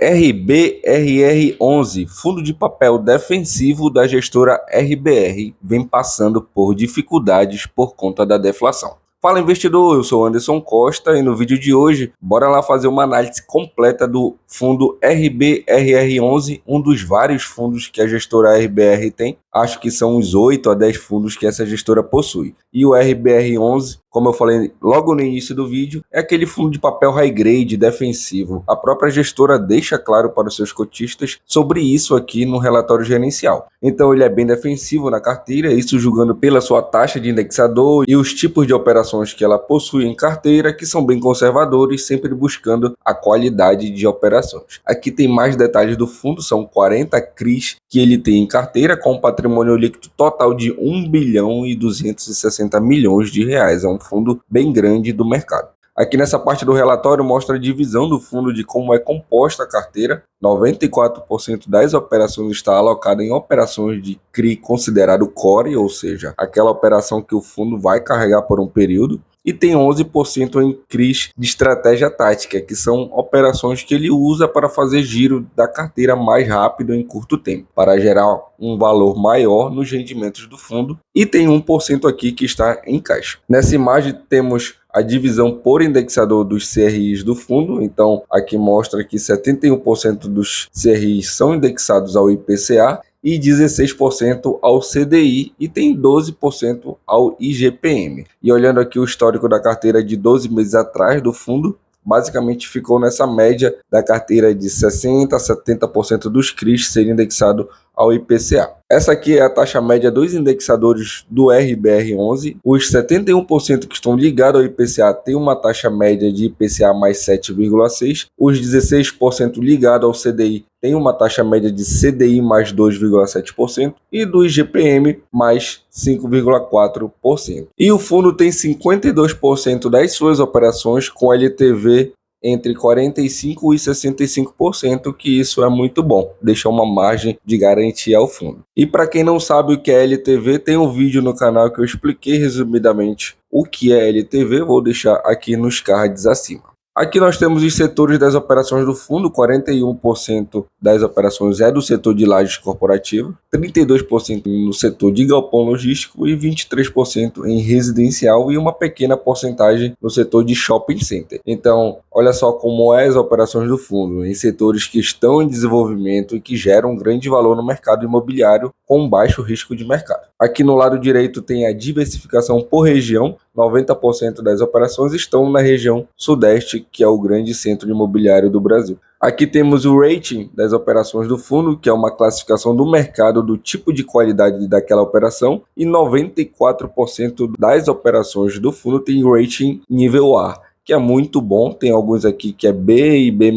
RBRR11, fundo de papel defensivo da gestora RBR, vem passando por dificuldades por conta da deflação. Fala investidor, eu sou Anderson Costa e no vídeo de hoje, bora lá fazer uma análise completa do fundo RBRR11, um dos vários fundos que a gestora RBR tem. Acho que são uns 8 a 10 fundos que essa gestora possui. E o RBR11, como eu falei logo no início do vídeo, é aquele fundo de papel high grade defensivo. A própria gestora deixa claro para os seus cotistas sobre isso aqui no relatório gerencial. Então ele é bem defensivo na carteira, isso julgando pela sua taxa de indexador e os tipos de operações que ela possui em carteira, que são bem conservadores, sempre buscando a qualidade de operações. Aqui tem mais detalhes do fundo, são 40 CRIs que ele tem em carteira, com um patrimônio líquido total de 1 bilhão e 260 milhões de reais. É um fundo bem grande do mercado. Aqui nessa parte do relatório mostra a divisão do fundo de como é composta a carteira. 94% das operações está alocada em operações de CRI considerado core, ou seja, aquela operação que o fundo vai carregar por um período. E tem 11% em CRIs de estratégia tática, que são operações que ele usa para fazer giro da carteira mais rápido em curto tempo, para gerar um valor maior nos rendimentos do fundo. E tem 1% aqui que está em caixa. Nessa imagem temos a divisão por indexador dos CRIs do fundo. Então aqui mostra que 71% dos CRIs são indexados ao IPCA e 16% ao CDI e tem 12% ao IGPM. E olhando aqui o histórico da carteira de 12 meses atrás do fundo, basicamente ficou nessa média da carteira de 60% a 70% dos CRIs serem indexados ao IPCA. Essa aqui é a taxa média dos indexadores do RBR11. Os 71% que estão ligados ao IPCA têm uma taxa média de IPCA mais 7,6%. Os 16% ligados ao CDI têm uma taxa média de CDI mais 2,7% e do IGPM mais 5,4%. E o fundo tem 52% das suas operações com LTV entre 45% e 65%, que isso é muito bom, deixa uma margem de garantia ao fundo. E para quem não sabe o que é LTV, tem um vídeo no canal que eu expliquei resumidamente o que é LTV, vou deixar aqui nos cards acima. Aqui nós temos os setores das operações do fundo. 41% das operações é do setor de lajes corporativa, 32% no setor de galpão logístico e 23% em residencial e uma pequena porcentagem no setor de shopping center. Então, olha só como é as operações do fundo, em setores que estão em desenvolvimento e que geram grande valor no mercado imobiliário com baixo risco de mercado. Aqui no lado direito tem a diversificação por região. 90% das operações estão na região sudeste, que é o grande centro imobiliário do Brasil. Aqui temos o rating das operações do fundo, que é uma classificação do mercado do tipo de qualidade daquela operação, e 94% das operações do fundo tem rating nível A, que é muito bom. Tem alguns aqui que é B e B-,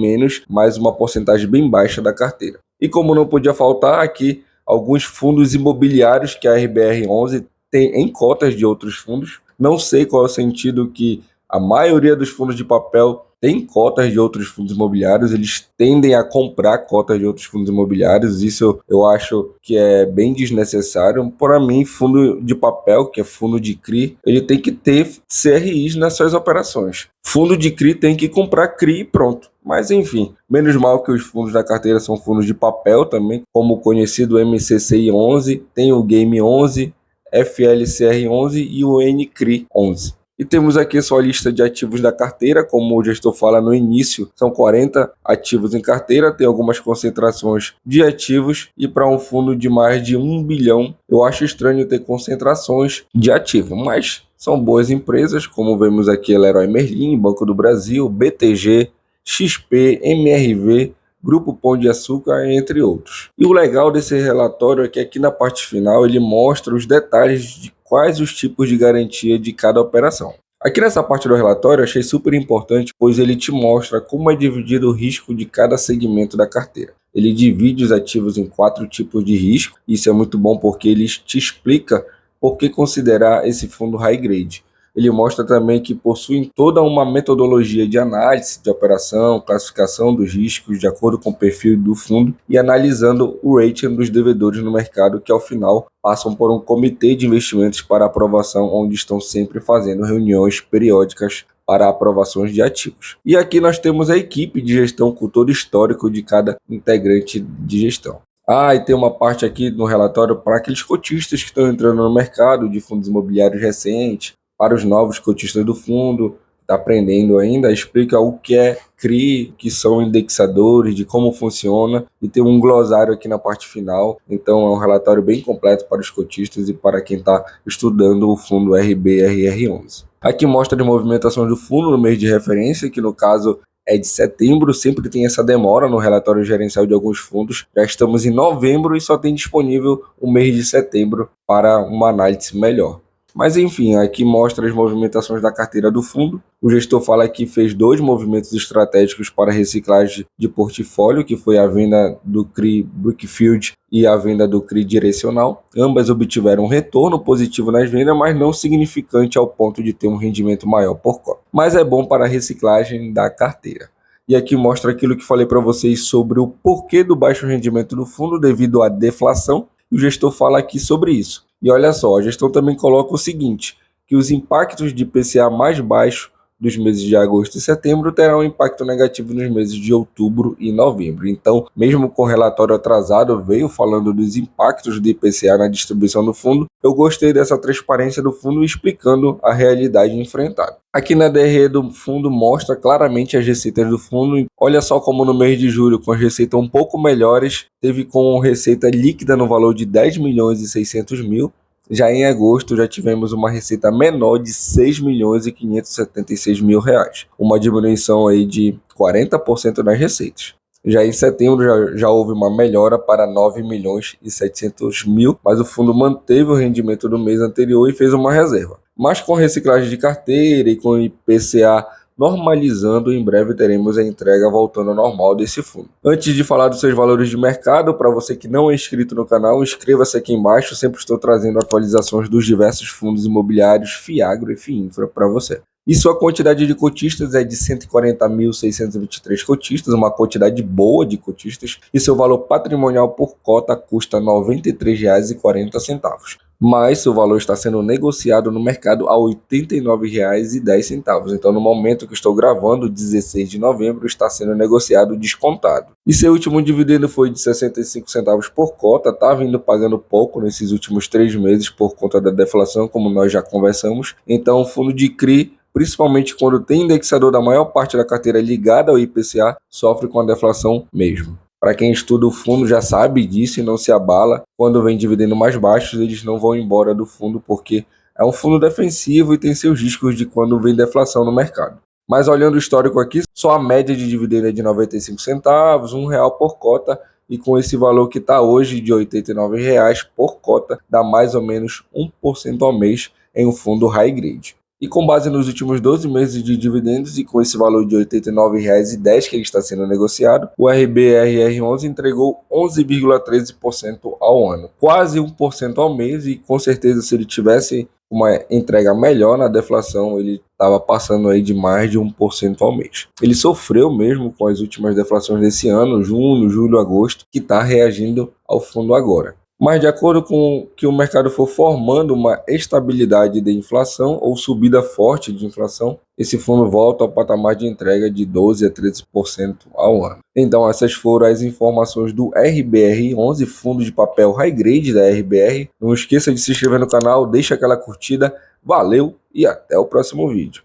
mas uma porcentagem bem baixa da carteira. E como não podia faltar aqui, alguns fundos imobiliários que a RBR11 tem em cotas de outros fundos. Não sei qual é o sentido que a maioria dos fundos de papel tem cotas de outros fundos imobiliários, eles tendem a comprar cotas de outros fundos imobiliários. Isso eu acho que é bem desnecessário. Para mim, fundo de papel, que é fundo de CRI, ele tem que ter CRIs nas suas operações. Fundo de CRI tem que comprar CRI e pronto. Mas enfim, menos mal que os fundos da carteira são fundos de papel também, como o conhecido MCCI 11, tem o Game 11, FLCR11 e o NCRI 11. E temos aqui só a lista de ativos da carteira, como o gestor fala no início, são 40 ativos em carteira, tem algumas concentrações de ativos, e para um fundo de mais de 1 bilhão, eu acho estranho ter concentrações de ativos, mas são boas empresas, como vemos aqui, Leroy Merlin, Banco do Brasil, BTG, XP, MRV, Grupo Pão de Açúcar, entre outros. E o legal desse relatório é que aqui na parte final ele mostra os detalhes de quais os tipos de garantia de cada operação. Aqui nessa parte do relatório eu achei super importante, pois ele te mostra como é dividido o risco de cada segmento da carteira. Ele divide os ativos em 4 tipos de risco. Isso é muito bom porque ele te explica por que considerar esse fundo high grade. Ele mostra também que possuem toda uma metodologia de análise de operação, classificação dos riscos de acordo com o perfil do fundo e analisando o rating dos devedores no mercado, que ao final passam por um comitê de investimentos para aprovação, onde estão sempre fazendo reuniões periódicas para aprovações de ativos. E aqui nós temos a equipe de gestão com todo o histórico de cada integrante de gestão. E tem uma parte aqui no relatório para aqueles cotistas que estão entrando no mercado de fundos imobiliários recentes, para os novos cotistas do fundo, está aprendendo ainda, explica o que é CRI, que são indexadores, de como funciona, e tem um glossário aqui na parte final. Então é um relatório bem completo para os cotistas e para quem está estudando o fundo RBRR11. Aqui mostra as movimentações do fundo no mês de referência, que no caso é de setembro, sempre tem essa demora no relatório gerencial de alguns fundos. Já estamos em novembro e só tem disponível o mês de setembro para uma análise melhor. Mas enfim, aqui mostra as movimentações da carteira do fundo. O gestor fala que fez 2 movimentos estratégicos para reciclagem de portfólio, que foi a venda do CRI Brookfield e a venda do CRI direcional. Ambas obtiveram um retorno positivo nas vendas, mas não significante ao ponto de ter um rendimento maior por cota. Mas é bom para a reciclagem da carteira. E aqui mostra aquilo que falei para vocês sobre o porquê do baixo rendimento do fundo devido à deflação. E o gestor fala aqui sobre isso. E olha só, a gestão também coloca o seguinte, que os impactos de IPCA mais baixo dos meses de agosto e setembro terão um impacto negativo nos meses de outubro e novembro. Então, mesmo com o relatório atrasado, veio falando dos impactos do IPCA na distribuição do fundo, eu gostei dessa transparência do fundo explicando a realidade enfrentada. Aqui na DRE do fundo mostra claramente as receitas do fundo. Olha só como no mês de julho, com as receitas um pouco melhores, teve com receita líquida no valor de 10 milhões e 600 mil. Já em agosto já tivemos uma receita menor de 6 milhões e 576 mil reais, uma diminuição aí de 40% nas receitas. Já em setembro já houve uma melhora para 9 milhões e 700 mil, mas o fundo manteve o rendimento do mês anterior e fez uma reserva. Mas com reciclagem de carteira e com o IPCA normalizando, em breve teremos a entrega voltando ao normal desse fundo. Antes de falar dos seus valores de mercado, para você que não é inscrito no canal, inscreva-se aqui embaixo, sempre estou trazendo atualizações dos diversos fundos imobiliários, FIAGRO e FIINFRA para você. E sua quantidade de cotistas é de 140.623 cotistas, uma quantidade boa de cotistas, e seu valor patrimonial por cota custa R$ 93,40. Mas seu valor está sendo negociado no mercado a R$ 89,10. Então, no momento que estou gravando, 16 de novembro, está sendo negociado descontado. E seu último dividendo foi de 65 centavos por cota, tá vindo pagando pouco nesses últimos 3 meses por conta da deflação, como nós já conversamos. Então, o fundo de CRI, principalmente quando tem indexador da maior parte da carteira ligada ao IPCA, sofre com a deflação mesmo. Para quem estuda o fundo já sabe disso e não se abala. Quando vem dividendo mais baixos, eles não vão embora do fundo porque é um fundo defensivo e tem seus riscos de quando vem deflação no mercado. Mas olhando o histórico aqui, só a média de dividendo é de 95 centavos, R$ 1,00 por cota, e com esse valor que está hoje de R$ 89,00 por cota, dá mais ou menos 1% ao mês em um fundo high grade. E com base nos últimos 12 meses de dividendos e com esse valor de R$ 89,10 que ele está sendo negociado, o RBRR11 entregou 11,13% ao ano, quase 1% ao mês, e com certeza se ele tivesse uma entrega melhor na deflação, ele estava passando aí de mais de 1% ao mês. Ele sofreu mesmo com as últimas deflações desse ano, junho, julho, agosto, que está reagindo ao fundo agora. Mas de acordo com que o mercado for formando uma estabilidade de inflação ou subida forte de inflação, esse fundo volta ao patamar de entrega de 12% a 13% ao ano. Então essas foram as informações do RBR11, fundo de papel high grade da RBR. Não esqueça de se inscrever no canal, deixa aquela curtida, valeu e até o próximo vídeo.